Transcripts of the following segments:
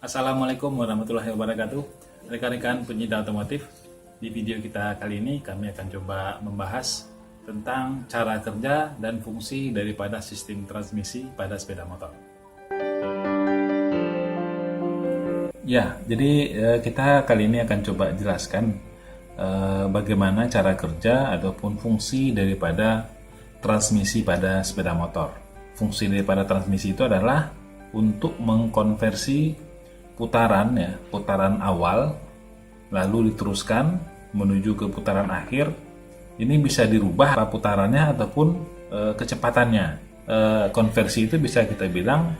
Assalamualaikum warahmatullahi wabarakatuh. Rekan-rekan pencinta otomotif, di video kita kali ini kami akan coba membahas tentang cara kerja dan fungsi daripada sistem transmisi pada sepeda motor. Ya, jadi kita kali ini akan coba jelaskan bagaimana cara kerja ataupun fungsi daripada transmisi pada sepeda motor. Fungsi daripada transmisi itu adalah untuk mengkonversi putaran awal lalu diteruskan menuju ke putaran akhir. Ini bisa dirubah putarannya ataupun kecepatannya. Konversi itu bisa kita bilang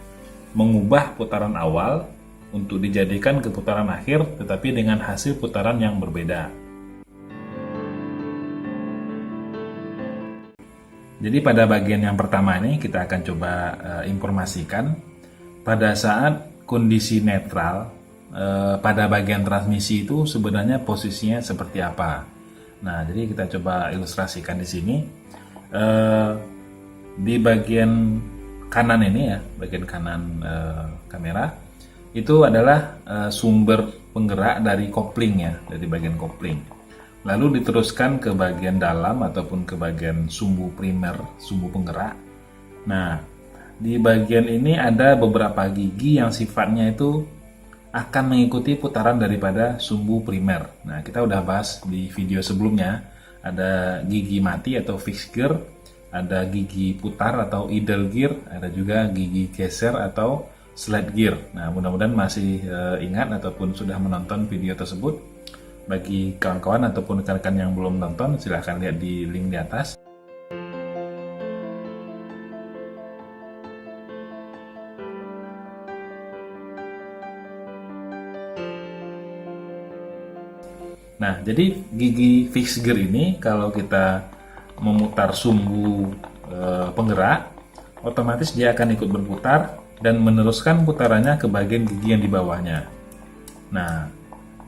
mengubah putaran awal untuk dijadikan ke putaran akhir, tetapi dengan hasil putaran yang berbeda. Jadi pada bagian yang pertama ini kita akan coba informasikan pada saat kondisi netral pada bagian transmisi itu sebenarnya posisinya seperti apa. Nah, jadi kita coba ilustrasikan di sini. Di bagian kanan ini ya, bagian kanan kamera itu adalah sumber penggerak dari kopling ya, dari bagian kopling. Lalu diteruskan ke bagian dalam ataupun ke bagian sumbu primer, sumbu penggerak. Nah, di bagian ini ada beberapa gigi yang sifatnya itu akan mengikuti putaran daripada sumbu primer. Nah, kita udah bahas di video sebelumnya. Ada gigi mati atau fixed gear, ada gigi putar atau idle gear, ada juga gigi geser atau slide gear. Nah, mudah-mudahan masih ingat ataupun sudah menonton video tersebut. Bagi kawan-kawan ataupun rekan-rekan yang belum nonton, silahkan lihat di link di atas. Nah, jadi gigi fixed gear ini kalau kita memutar sumbu penggerak, otomatis dia akan ikut berputar dan meneruskan putarannya ke bagian gigi yang di bawahnya. Nah,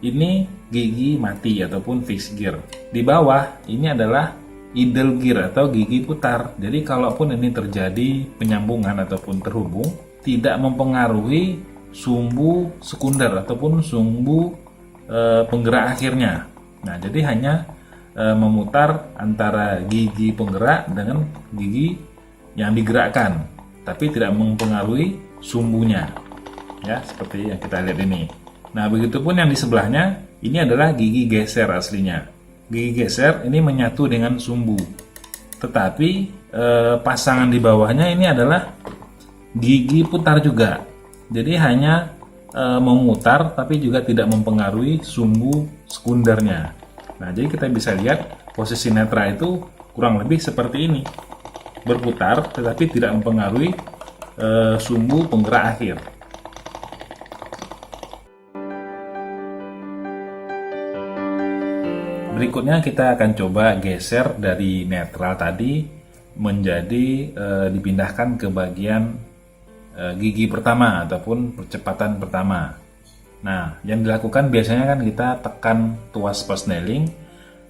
ini gigi mati ataupun fixed gear. Di bawah ini adalah idle gear atau gigi putar. Jadi kalaupun ini terjadi penyambungan ataupun terhubung, tidak mempengaruhi sumbu sekunder ataupun sumbu penggerak akhirnya. Nah, jadi hanya memutar antara gigi penggerak dengan gigi yang digerakkan, tapi tidak mempengaruhi sumbunya. Ya, seperti yang kita lihat ini. Nah, begitupun yang di sebelahnya, ini adalah gigi geser aslinya. Gigi geser ini menyatu dengan sumbu. Tetapi pasangan di bawahnya ini adalah gigi putar juga. Jadi hanya memutar tapi juga tidak mempengaruhi sumbu sekundernya. Nah, jadi kita bisa lihat posisi netral itu kurang lebih seperti ini. Berputar tetapi tidak mempengaruhi sumbu penggerak akhir. Berikutnya kita akan coba geser dari netral tadi menjadi dipindahkan ke bagian gigi pertama ataupun percepatan pertama. Nah, yang dilakukan biasanya kan kita tekan tuas persneling,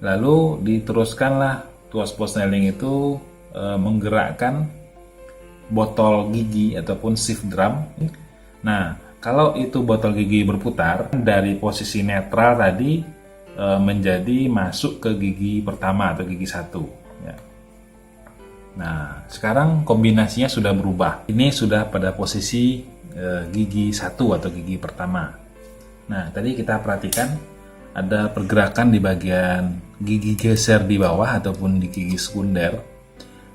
lalu diteruskanlah tuas persneling itu menggerakkan botol gigi ataupun shift drum. Nah, kalau itu botol gigi berputar dari posisi netral tadi menjadi masuk ke gigi pertama atau gigi 1 ya. Nah, sekarang kombinasinya sudah berubah. Ini sudah pada posisi gigi 1 atau gigi pertama. Nah, tadi kita perhatikan ada pergerakan di bagian gigi geser di bawah ataupun di gigi sekunder.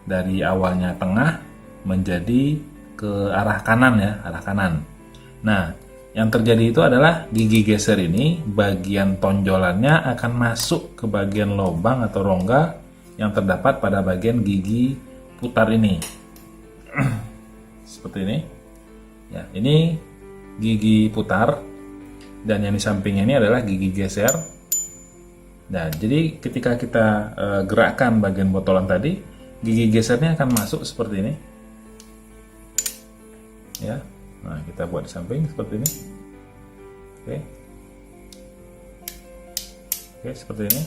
Dari awalnya tengah menjadi ke arah kanan ya, arah kanan. Nah, yang terjadi itu adalah gigi geser ini bagian tonjolannya akan masuk ke bagian lubang atau rongga yang terdapat pada bagian gigi putar ini. Seperti ini ya, ini gigi putar dan yang di sampingnya ini adalah gigi geser. Nah, jadi ketika kita gerakkan bagian botolan tadi, gigi gesernya akan masuk seperti ini ya. Nah, kita buat di samping seperti ini. Oke, seperti ini.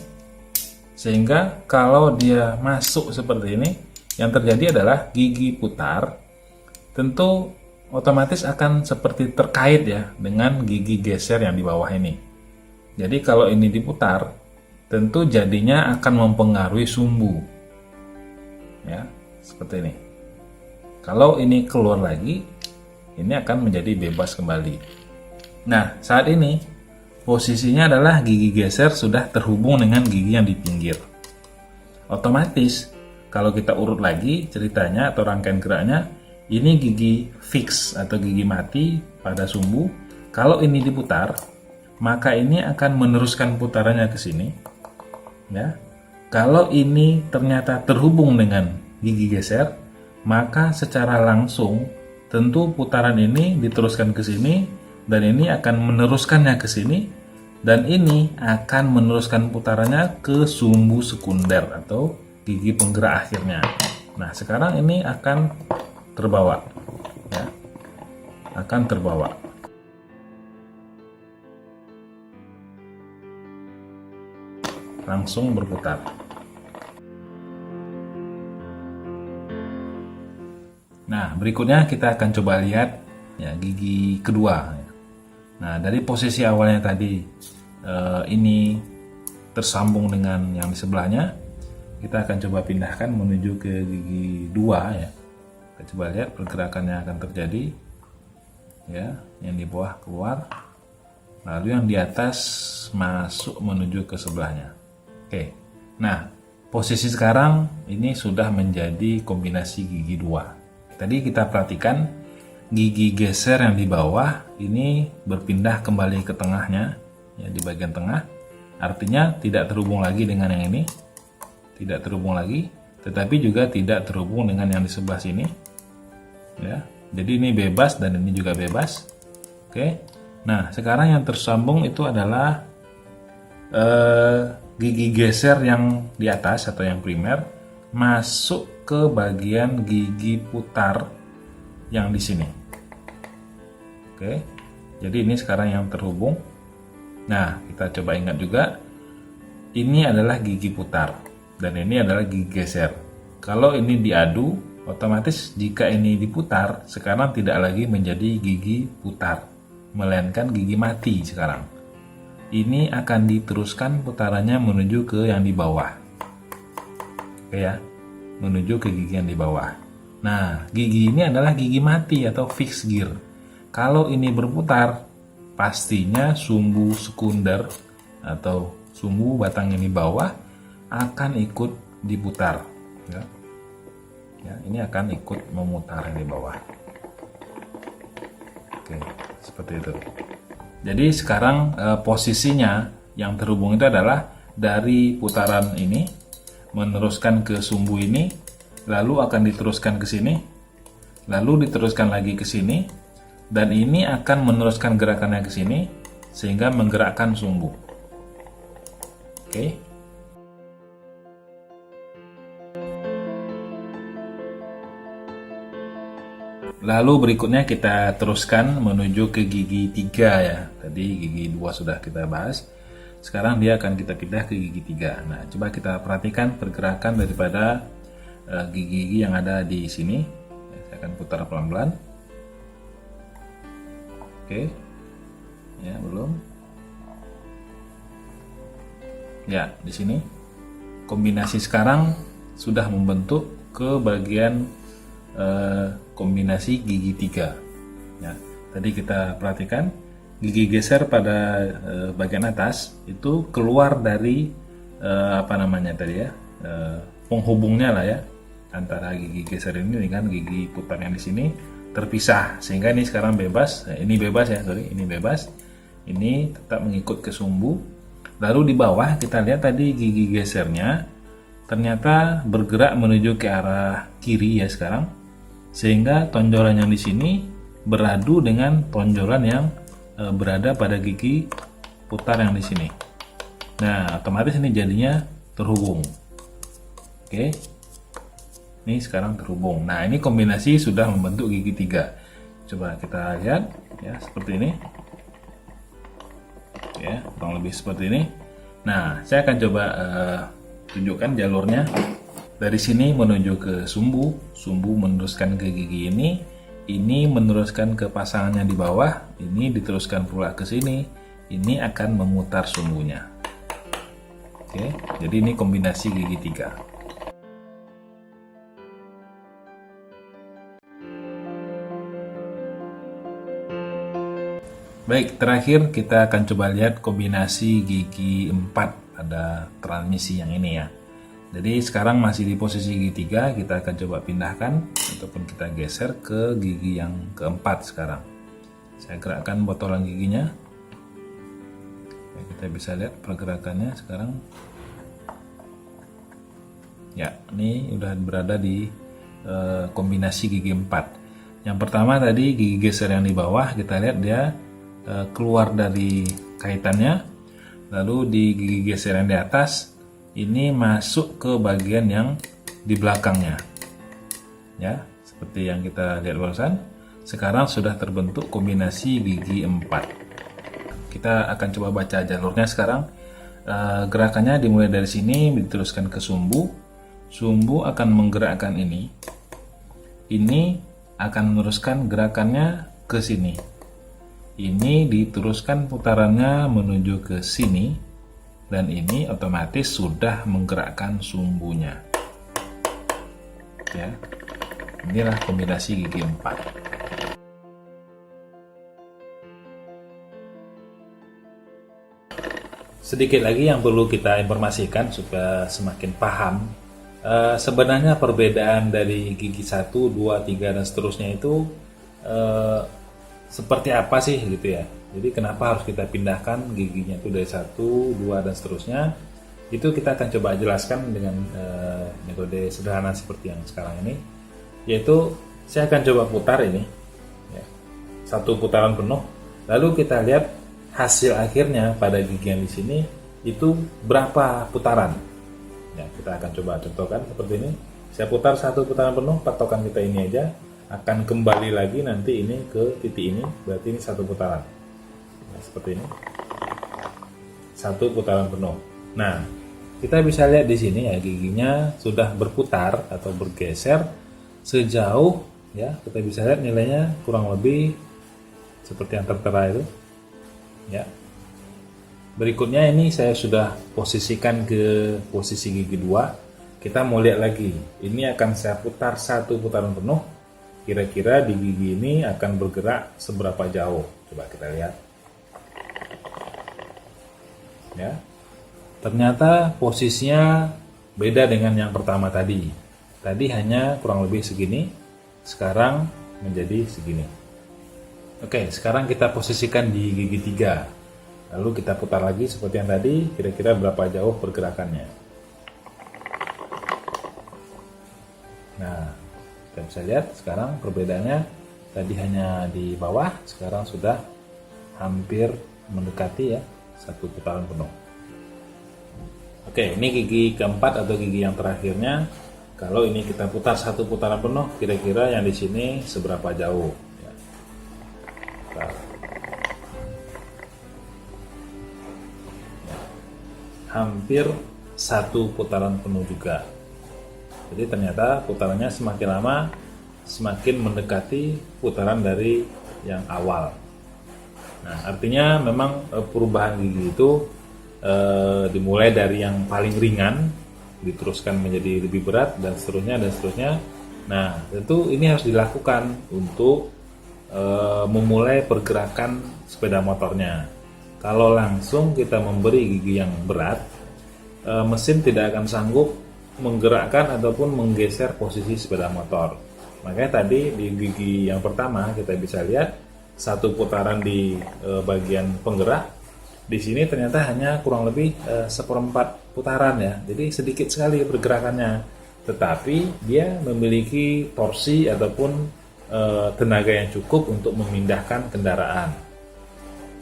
Sehingga kalau dia masuk seperti ini, yang terjadi adalah gigi putar tentu otomatis akan seperti terkait ya dengan gigi geser yang di bawah ini. Jadi kalau ini diputar, tentu jadinya akan mempengaruhi sumbu. Ya, seperti ini. Kalau ini keluar lagi, ini akan menjadi bebas kembali. Nah, saat ini posisinya adalah gigi geser sudah terhubung dengan gigi yang di pinggir. Otomatis kalau kita urut lagi ceritanya atau rangkaian geraknya, ini gigi fix atau gigi mati pada sumbu. Kalau ini diputar, maka ini akan meneruskan putarannya ke sini. Ya. Kalau ini ternyata terhubung dengan gigi geser, maka secara langsung tentu putaran ini diteruskan ke sini dan ini akan meneruskannya ke sini dan ini akan meneruskan putarannya ke sumbu sekunder atau gigi penggerak akhirnya. Nah, sekarang ini akan terbawa, ya, akan terbawa. Langsung berputar. Nah, berikutnya kita akan coba lihat ya gigi kedua. Nah, dari posisi awalnya tadi ini tersambung dengan yang di sebelahnya, kita akan coba pindahkan menuju ke gigi 2 ya. Kita coba lihat pergerakannya akan terjadi ya, yang di bawah keluar, lalu yang di atas masuk menuju ke sebelahnya. Oke. Nah, posisi sekarang ini sudah menjadi kombinasi gigi 2. Tadi kita perhatikan gigi geser yang di bawah ini berpindah kembali ke tengahnya ya, di bagian tengah. Artinya tidak terhubung lagi dengan yang ini. Tidak terhubung lagi, tetapi juga tidak terhubung dengan yang di sebelah sini. Ya, jadi ini bebas dan ini juga bebas. Oke. Nah, sekarang yang tersambung itu adalah gigi geser yang di atas atau yang primer masuk ke bagian gigi putar yang di sini. Oke. Jadi ini sekarang yang terhubung. Nah, kita coba ingat juga ini adalah gigi putar. Dan ini adalah gigi geser. Kalau ini diadu, otomatis jika ini diputar, sekarang tidak lagi menjadi gigi putar, melainkan gigi mati sekarang. Ini akan diteruskan putarannya menuju ke yang di bawah. Oke ya, menuju ke gigi yang di bawah. Nah, gigi ini adalah gigi mati atau fixed gear. Kalau ini berputar, pastinya sumbu sekunder atau sumbu batang yang di bawah akan ikut diputar ya. Ya, ini akan ikut memutar yang di bawah. Oke, seperti itu. Jadi sekarang posisinya yang terhubung itu adalah dari putaran ini meneruskan ke sumbu ini, lalu akan diteruskan ke sini, lalu diteruskan lagi ke sini, dan ini akan meneruskan gerakannya ke sini sehingga menggerakkan sumbu. Oke. Lalu berikutnya kita teruskan menuju ke gigi 3 ya. Tadi gigi 2 sudah kita bahas. Sekarang dia akan kita pindah ke gigi 3. Nah, coba kita perhatikan pergerakan daripada gigi-gigi yang ada di sini. Saya akan putar pelan-pelan. Oke. Ya, belum. Ya, di sini kombinasi sekarang sudah membentuk ke bagian kombinasi gigi 3 ya. Tadi kita perhatikan gigi geser pada bagian atas itu keluar dari apa namanya tadi ya, penghubungnya lah ya, antara gigi geser ini dengan gigi putar yang di sini terpisah, sehingga ini sekarang bebas. Ini bebas ya, ini bebas, ini tetap mengikut ke sumbu. Lalu di bawah kita lihat tadi gigi gesernya ternyata bergerak menuju ke arah kiri ya sekarang, sehingga tonjolan yang di sini beradu dengan tonjolan yang berada pada gigi putar yang di sini. Nah, otomatis ini jadinya terhubung. Oke. Ini sekarang terhubung. Nah, ini kombinasi sudah membentuk gigi 3. Coba kita lihat ya, seperti ini. Ya, kurang lebih seperti ini. Nah, saya akan coba tunjukkan jalurnya. Dari sini menuju ke sumbu, sumbu meneruskan ke gigi ini, ini meneruskan ke pasangannya di bawah, ini diteruskan pula ke sini, ini akan memutar sumbunya. Oke, jadi ini kombinasi gigi 3. Baik, terakhir kita akan coba lihat kombinasi gigi 4 pada transmisi yang ini ya. Jadi sekarang masih di posisi gigi 3, kita akan coba pindahkan ataupun kita geser ke gigi yang keempat sekarang. Saya gerakkan botolan giginya. Ya, kita bisa lihat pergerakannya sekarang. Ya, ini udah berada di kombinasi gigi 4. Yang pertama tadi gigi geser yang di bawah, kita lihat dia keluar dari kaitannya. Lalu di gigi geser yang di atas, ini masuk ke bagian yang di belakangnya. Ya, seperti yang kita lihat barusan. Sekarang sudah terbentuk kombinasi gigi 4. Kita akan coba baca jalurnya sekarang. Gerakannya dimulai dari sini, diteruskan ke sumbu. Sumbu akan menggerakkan ini. Ini akan meneruskan gerakannya ke sini. Ini diteruskan putarannya menuju ke sini. Dan ini otomatis sudah menggerakkan sumbunya. Ya, inilah kombinasi gigi 4. Sedikit lagi yang perlu kita informasikan supaya semakin paham. Sebenarnya perbedaan dari gigi 1, 2, 3 dan seterusnya itu seperti apa sih gitu ya. Jadi kenapa harus kita pindahkan giginya itu dari 1, 2 dan seterusnya. Itu kita akan coba jelaskan dengan metode sederhana seperti yang sekarang ini. Yaitu saya akan coba putar ini ya, 1 putaran penuh. Lalu kita lihat hasil akhirnya pada gigi yang di sini itu berapa putaran. Ya, kita akan coba contohkan seperti ini. Saya putar 1 putaran penuh, patokan kita ini aja. Akan kembali lagi nanti ini ke titik ini, berarti ini 1 putaran. Nah, seperti ini. 1 putaran penuh. Nah, kita bisa lihat di sini ya, giginya sudah berputar atau bergeser sejauh ya, kita bisa lihat nilainya kurang lebih seperti yang tertera itu. Ya. Berikutnya ini saya sudah posisikan ke posisi gigi 2. Kita mau lihat lagi. Ini akan saya putar 1 putaran penuh. Kira-kira di gigi ini akan bergerak seberapa jauh? Coba kita lihat. Ya. Ternyata posisinya beda dengan yang pertama tadi. Tadi hanya kurang lebih segini, sekarang menjadi segini. Oke, sekarang kita posisikan di gigi 3. Lalu kita putar lagi seperti yang tadi, kira-kira berapa jauh pergerakannya. Nah, kita bisa lihat sekarang perbedaannya tadi hanya di bawah, sekarang sudah hampir mendekati ya 1 putaran penuh. Oke, ini gigi keempat atau gigi yang terakhirnya. Kalau ini kita putar 1 putaran penuh, kira-kira yang di sini seberapa jauh? Ya. Hampir 1 putaran penuh juga. Jadi ternyata putarannya semakin lama semakin mendekati putaran dari yang awal. Nah, artinya memang perubahan gigi itu dimulai dari yang paling ringan, diteruskan menjadi lebih berat dan seterusnya dan seterusnya. Nah, tentu ini harus dilakukan untuk memulai pergerakan sepeda motornya. Kalau langsung kita memberi gigi yang berat, mesin tidak akan sanggup menggerakkan ataupun menggeser posisi sepeda motor. Makanya tadi di gigi yang pertama kita bisa lihat 1 putaran di bagian penggerak. Di sini ternyata hanya kurang lebih 1/4 putaran ya. Jadi sedikit sekali pergerakannya. Tetapi dia memiliki torsi ataupun tenaga yang cukup untuk memindahkan kendaraan.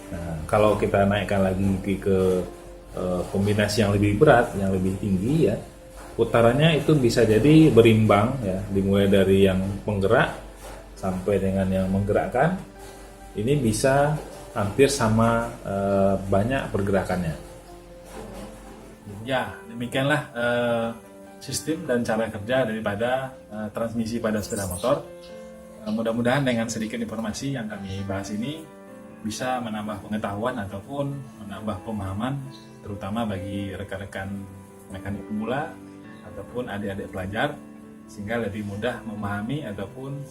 Nah, kalau kita naikkan lagi ke kombinasi yang lebih berat, yang lebih tinggi ya, putarannya itu bisa jadi berimbang ya, dimulai dari yang penggerak sampai dengan yang menggerakkan. Ini bisa hampir sama banyak pergerakannya. Ya, demikianlah sistem dan cara kerja daripada transmisi pada sepeda motor. Mudah-mudahan dengan sedikit informasi yang kami bahas ini bisa menambah pengetahuan ataupun menambah pemahaman, terutama bagi rekan-rekan mekanik pemula ataupun adik-adik pelajar, sehingga lebih mudah memahami ataupun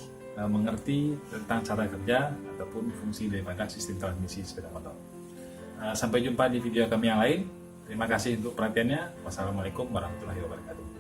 mengerti tentang cara kerja ataupun fungsi daripada sistem transmisi sepeda motor. Sampai jumpa di video kami yang lain. Terima kasih untuk perhatiannya. Wassalamualaikum warahmatullahi wabarakatuh.